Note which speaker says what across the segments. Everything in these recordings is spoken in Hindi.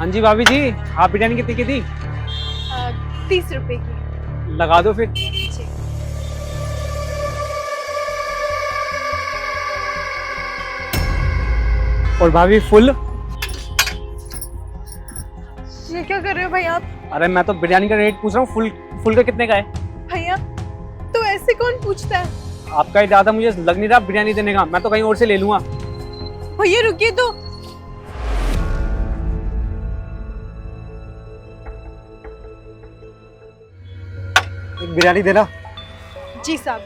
Speaker 1: हाँ जी भाभी जी, आप बिरयानी कितनी की थी?
Speaker 2: 30 रुपए की।
Speaker 1: लगा दो फिर।
Speaker 2: जी।
Speaker 1: और भाभी फुल।
Speaker 2: ये क्या कर रहे हो भाई आप?
Speaker 1: अरे मैं तो बिरयानी का रेट पूछ रहा हूँ, फुल फुल का कितने का है?
Speaker 2: भैया तो ऐसे कौन पूछता है?
Speaker 1: आपका इरादा मुझे लग नहीं रहा बिरयानी देने का, मैं तो कहीं और से ले लूंगा।
Speaker 2: भैया रुकिए तो।
Speaker 3: एक बिरयानी देना।
Speaker 2: जी साहब।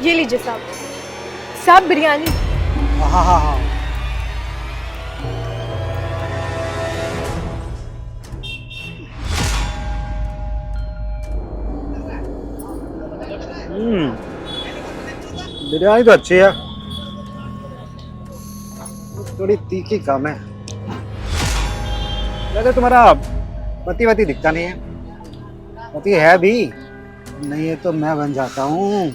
Speaker 2: ये लीजिए साहब। साहब बिरयानी।
Speaker 3: हाँ हाँ हाँ। बिरयानी तो अच्छी है, थोड़ी तीखी कम है। वैसे तुम्हारा पति वती दिखता नहीं है। पति है भी नहीं है तो मैं बन जाता हूँ।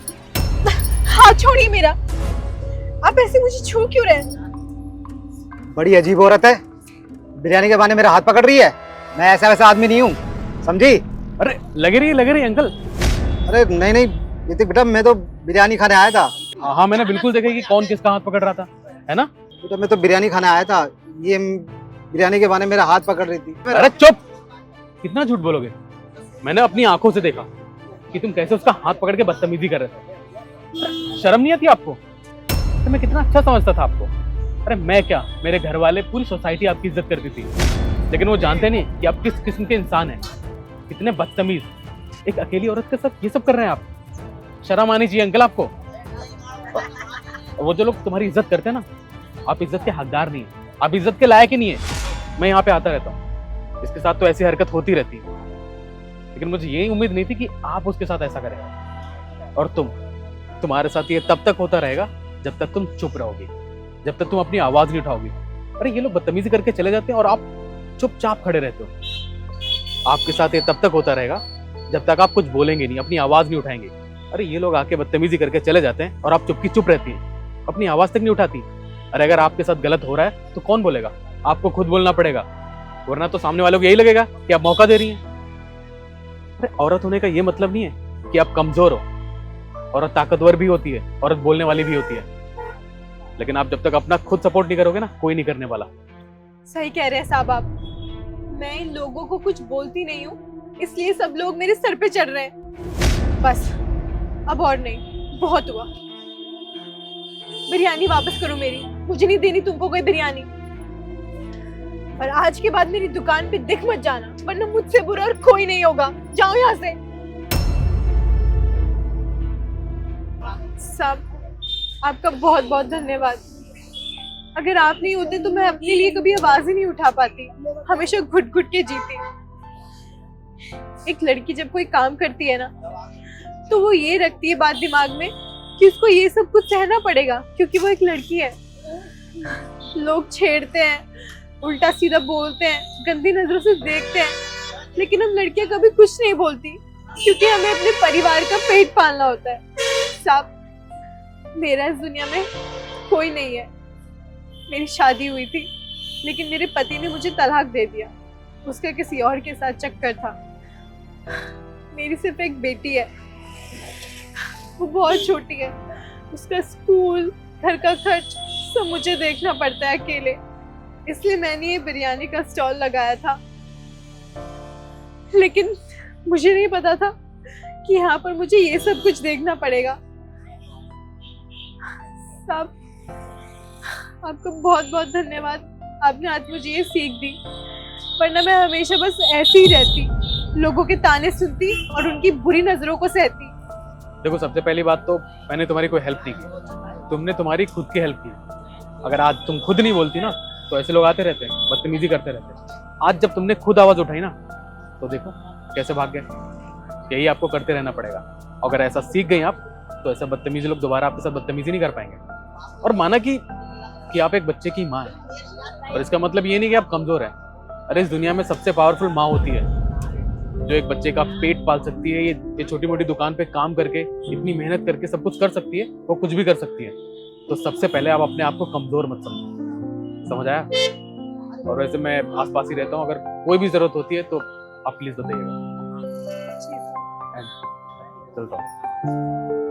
Speaker 2: हाथ छोड़िए मेरा। आप ऐसे मुझे छू क्यों रहे हैं?
Speaker 3: बड़ी अजीब औरत है, बिरयानी के बहाने मेरा हाथ पकड़ रही है। मैं ऐसा वैसा आदमी नहीं हूँ, समझी?
Speaker 1: अरे लग रही अंकल।
Speaker 3: अरे नहीं नहीं ये बेटा, मैं तो बिरयानी खाने आया था।
Speaker 1: हाँ मैंने बिल्कुल देखा कि कौन किसका हाथ पकड़ रहा था, है ना?
Speaker 3: बेटा मैं तो बिरयानी खाने आया था, ये बिरयानी के बहाने मेरा हाथ पकड़ रही थी।
Speaker 1: अरे चुप, कितना झूठ बोलोगे? मैंने अपनी आंखों से देखा कि तुम कैसे उसका हाथ पकड़ के बदतमीजी कर रहे थे। शर्म नहीं आती आपको? तो मैं कितना अच्छा समझता था आपको। अरे मैं क्या, मेरे घर वाले, पूरी सोसाइटी आपकी इज्जत करती थी, लेकिन वो जानते नहीं कि आप किस किस्म के इंसान हैं। कितने बदतमीज, एक अकेली औरत के साथ ये सब कर रहे हैं आप। शर्म आनी चाहिए अंकल आपको। वो जो लोग तुम्हारी इज्जत करते हैं ना, आप इज्जत के हकदार नहीं है, आप इज्जत के लायक ही नहीं है। मैं यहाँ पे आता रहता हूँ, इसके साथ तो ऐसी हरकत होती रहती है, लेकिन मुझे यही उम्मीद नहीं थी कि आप उसके साथ ऐसा करें। और तुम्हारे साथ ये तब तक होता रहेगा जब तक तुम चुप रहोगे, जब तक तुम अपनी आवाज नहीं उठाओगे। अरे ये लोग बदतमीजी करके चले जाते हैं और आप चुपचाप खड़े रहते हो। आपके साथ ये तब तक होता रहेगा जब तक आप कुछ बोलेंगे नहीं, अपनी आवाज नहीं उठाएंगे। अरे ये लोग आके बदतमीजी करके चले जाते हैं और आप चुप की चुप रहती हैं, अपनी आवाज तक नहीं उठाती। अरे अगर आपके साथ गलत हो रहा है तो कौन बोलेगा? आपको खुद बोलना पड़ेगा, वरना तो सामने वालों को यही लगेगा कि आप मौका दे रही हैं। अरे औरत होने का ये मतलब नहीं है कि आप कमजोर हो। औरत ताकतवर भी होती है, औरत बोलने वाली भी होती है, लेकिन आप जब तक अपना खुद सपोर्ट नहीं करोगे ना, कोई नहीं करने वाला।
Speaker 2: सही कह रहे हैं साहब आप। मैं इन लोगों को कुछ बोलती नहीं हूँ, इसलिए सब लोग मेरे सर पे चढ़ रहे हैं। बस अब और नहीं, बहुत हुआ। बिरयानी वापस करो मेरी, मुझे नहीं देनी तुमको कोई बिरयानी। और आज के बाद मेरी दुकान पे दिख मत जाना, वरना मुझसे बुरा और कोई नहीं होगा। जाओ यहाँ से। सब आपका बहुत बहुत धन्यवाद। अगर आप नहीं होते तो मैं अपने लिए कभी आवाज ही नहीं उठा पाती, हमेशा घुट घुट के जीती। एक लड़की जब कोई काम करती है ना, तो वो ये रखती है बात दिमाग में कि उसको ये सब कुछ सहना पड़ेगा, क्योंकि वो एक लड़की है। लोग छेड़ते हैं, उल्टा सीधा बोलते हैं, गंदी नजरों से देखते हैं, लेकिन हम लड़कियां कभी कुछ नहीं बोलती, क्योंकि हमें अपने परिवार का पेट पालना होता है। साहब मेरा इस दुनिया में कोई नहीं है। मेरी शादी हुई थी, लेकिन मेरे पति ने मुझे तलाक दे दिया। उसका किसी और के साथ चक्कर था। मेरी सिर्फ एक बेटी है, वो बहुत छोटी है। उसका स्कूल, घर का खर्च सब मुझे देखना पड़ता है अकेले। इसलिए मैंने ये बिरयानी का स्टॉल लगाया था, लेकिन मुझे नहीं पता था कि यहाँ पर मुझे ये सब कुछ देखना पड़ेगा। साहब आपका बहुत बहुत धन्यवाद, आपने आज मुझे ये सीख दी, वरना मैं हमेशा बस ऐसी ही रहती, लोगों के ताने सुनती और उनकी बुरी नजरों को सहती।
Speaker 1: देखो सबसे पहली बात तो मैंने तुम्हारी कोई हेल्प नहीं की, तुमने तुम्हारी खुद की हेल्प की। अगर आज तुम खुद नहीं बोलती ना, तो ऐसे लोग आते रहते, बदतमीजी करते रहते। आज जब तुमने खुद आवाज उठाई ना, तो देखो कैसे भाग गए। यही आपको करते रहना पड़ेगा। अगर ऐसा सीख गई आप, तो ऐसा बदतमीजी लोग दोबारा आपके साथ बदतमीजी नहीं कर पाएंगे। और माना कि आप एक बच्चे की माँ है, और इसका मतलब ये नहीं कि आप कमजोर हैं। अरे इस दुनिया में सबसे पावरफुल माँ होती है। जो एक बच्चे का पेट पाल सकती है, ये छोटी मोटी दुकान पे काम करके इतनी मेहनत करके सब कुछ कर सकती है, वो कुछ भी कर सकती है। तो सबसे पहले आप अपने आप को कमजोर मत समझो, समझ आया? और वैसे मैं आसपास ही रहता हूँ, अगर कोई भी जरूरत होती है तो आप प्लीज बताइएगा। चलता हूँ।